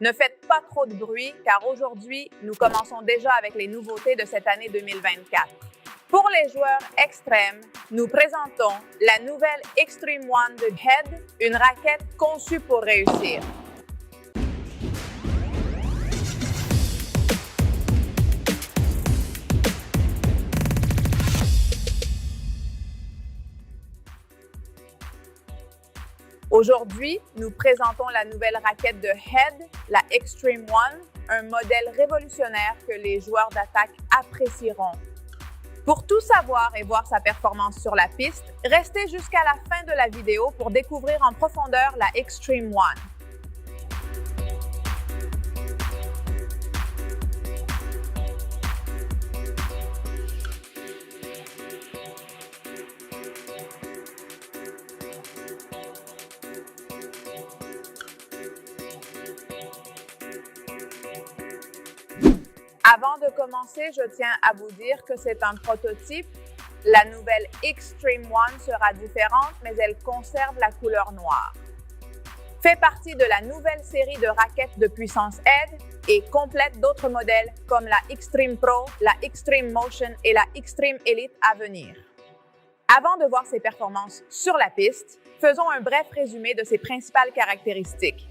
Ne faites pas trop de bruit car aujourd'hui, nous commençons déjà avec les nouveautés de cette année 2024. Pour les joueurs extrêmes, nous présentons la nouvelle Extreme One de Head, une raquette conçue pour réussir. Aujourd'hui, nous présentons la nouvelle raquette de Head, la Extreme One, un modèle révolutionnaire que les joueurs d'attaque apprécieront. Pour tout savoir et voir sa performance sur la piste, restez jusqu'à la fin de la vidéo pour découvrir en profondeur la Extreme One. Avant de commencer, je tiens à vous dire que c'est un prototype. La nouvelle Extreme One sera différente, mais elle conserve la couleur noire. Fait partie de la nouvelle série de raquettes de puissance Head et complète d'autres modèles comme la Extreme Pro, la Extreme Motion et la Extreme Elite à venir. Avant de voir ses performances sur la piste, faisons un bref résumé de ses principales caractéristiques.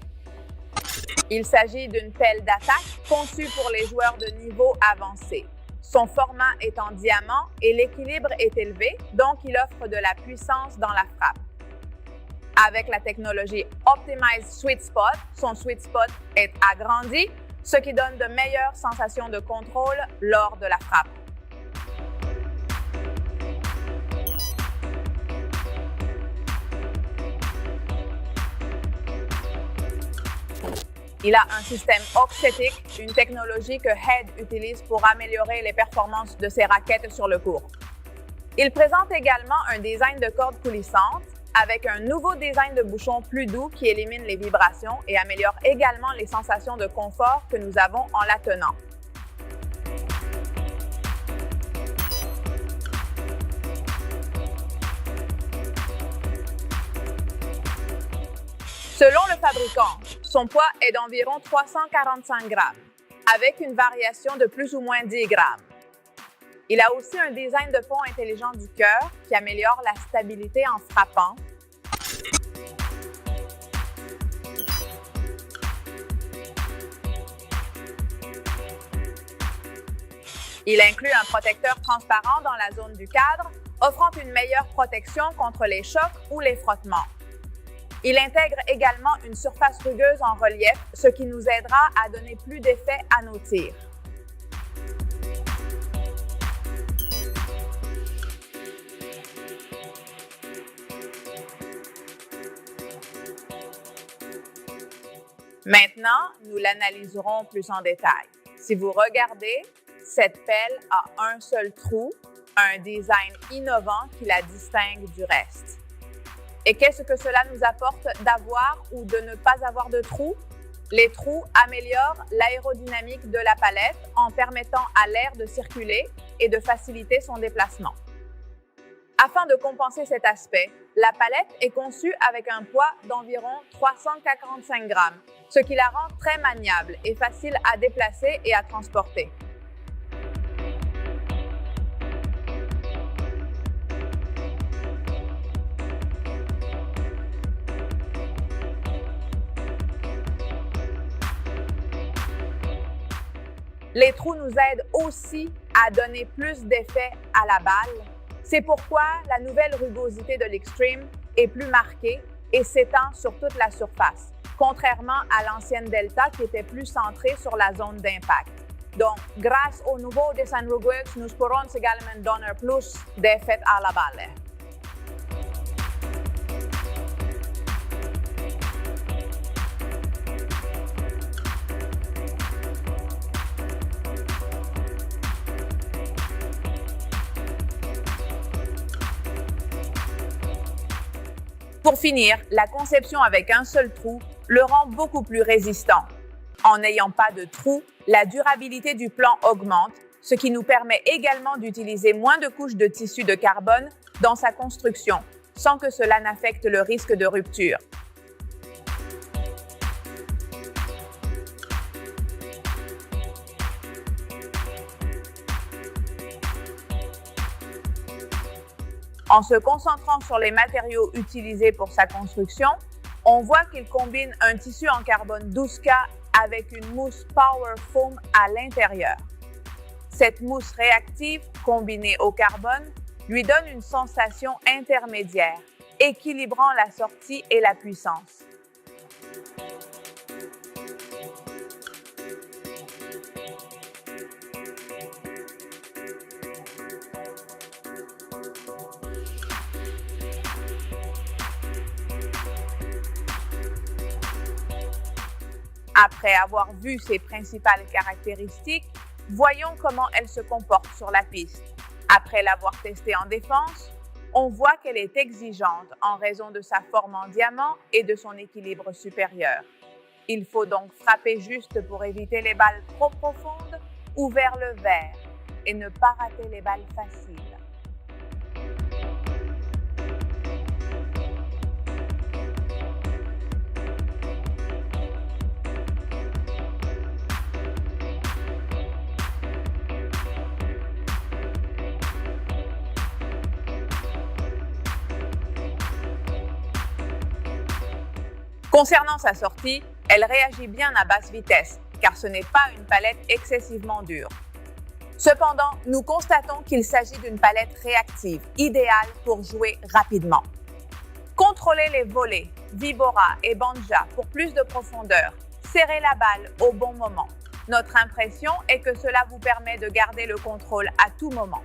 Il s'agit d'une pelle d'attaque conçue pour les joueurs de niveau avancé. Son format est en diamant et l'équilibre est élevé, donc il offre de la puissance dans la frappe. Avec la technologie Optimized Sweet Spot, son sweet spot est agrandi, ce qui donne de meilleures sensations de contrôle lors de la frappe. Il a un système auxétique, une technologie que Head utilise pour améliorer les performances de ses raquettes sur le court. Il présente également un design de corde coulissante avec un nouveau design de bouchon plus doux qui élimine les vibrations et améliore également les sensations de confort que nous avons en la tenant. Selon le fabricant, son poids est d'environ 345 grammes, avec une variation de plus ou moins 10 grammes. Il a aussi un design de pont intelligent du cœur qui améliore la stabilité en frappant. Il inclut un protecteur transparent dans la zone du cadre, offrant une meilleure protection contre les chocs ou les frottements. Il intègre également une surface rugueuse en relief, ce qui nous aidera à donner plus d'effet à nos tirs. Maintenant, nous l'analyserons plus en détail. Si vous regardez, cette pelle a un seul trou, un design innovant qui la distingue du reste. Et qu'est-ce que cela nous apporte d'avoir ou de ne pas avoir de trous? Les trous améliorent l'aérodynamique de la palette en permettant à l'air de circuler et de faciliter son déplacement. Afin de compenser cet aspect, la palette est conçue avec un poids d'environ 345 grammes, ce qui la rend très maniable et facile à déplacer et à transporter. Les trous nous aident aussi à donner plus d'effet à la balle. C'est pourquoi la nouvelle rugosité de l'Extreme est plus marquée et s'étend sur toute la surface, contrairement à l'ancienne Delta qui était plus centrée sur la zone d'impact. Donc, grâce au nouveau design rugueux, nous pourrons également donner plus d'effet à la balle. Pour finir, la conception avec un seul trou le rend beaucoup plus résistant. En n'ayant pas de trou, la durabilité du plan augmente, ce qui nous permet également d'utiliser moins de couches de tissu de carbone dans sa construction, sans que cela n'affecte le risque de rupture. En se concentrant sur les matériaux utilisés pour sa construction, on voit qu'il combine un tissu en carbone 12K avec une mousse Power Foam à l'intérieur. Cette mousse réactive, combinée au carbone, lui donne une sensation intermédiaire, équilibrant la sortie et la puissance. Après avoir vu ses principales caractéristiques, voyons comment elle se comporte sur la piste. Après l'avoir testée en défense, on voit qu'elle est exigeante en raison de sa forme en diamant et de son équilibre supérieur. Il faut donc frapper juste pour éviter les balles trop profondes ou vers le vert et ne pas rater les balles faciles. Concernant sa sortie, elle réagit bien à basse vitesse, car ce n'est pas une palette excessivement dure. Cependant, nous constatons qu'il s'agit d'une palette réactive, idéale pour jouer rapidement. Contrôlez les volets, Vibora et Banja pour plus de profondeur. Serrez la balle au bon moment. Notre impression est que cela vous permet de garder le contrôle à tout moment.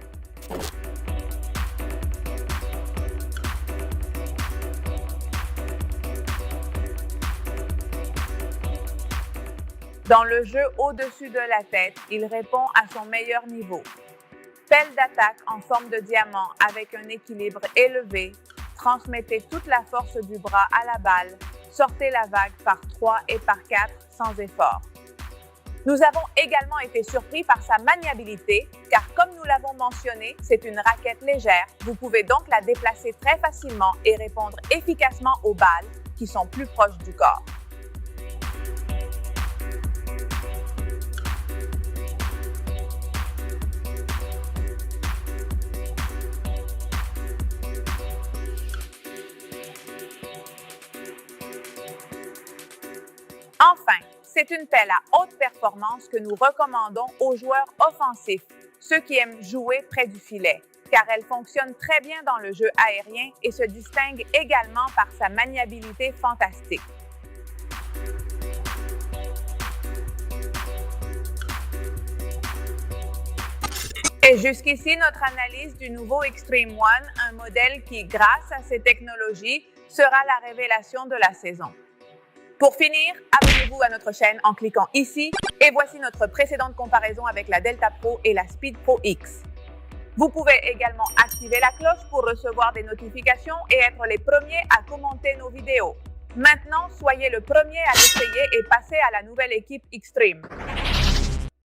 Dans le jeu au-dessus de la tête, il répond à son meilleur niveau. Pelle d'attaque en forme de diamant avec un équilibre élevé, transmettez toute la force du bras à la balle, sortez la vague par 3 et par 4 sans effort. Nous avons également été surpris par sa maniabilité, car comme nous l'avons mentionné, c'est une raquette légère. Vous pouvez donc la déplacer très facilement et répondre efficacement aux balles qui sont plus proches du corps. Enfin, c'est une pelle à haute performance que nous recommandons aux joueurs offensifs, ceux qui aiment jouer près du filet, car elle fonctionne très bien dans le jeu aérien et se distingue également par sa maniabilité fantastique. Et jusqu'ici, notre analyse du nouveau Extreme One, un modèle qui, grâce à ses technologies, sera la révélation de la saison. Pour finir, abonnez-vous à notre chaîne en cliquant ici et voici notre précédente comparaison avec la Delta Pro et la Speed Pro X. Vous pouvez également activer la cloche pour recevoir des notifications et être les premiers à commenter nos vidéos. Maintenant, soyez le premier à l'essayer et passez à la nouvelle équipe Extreme.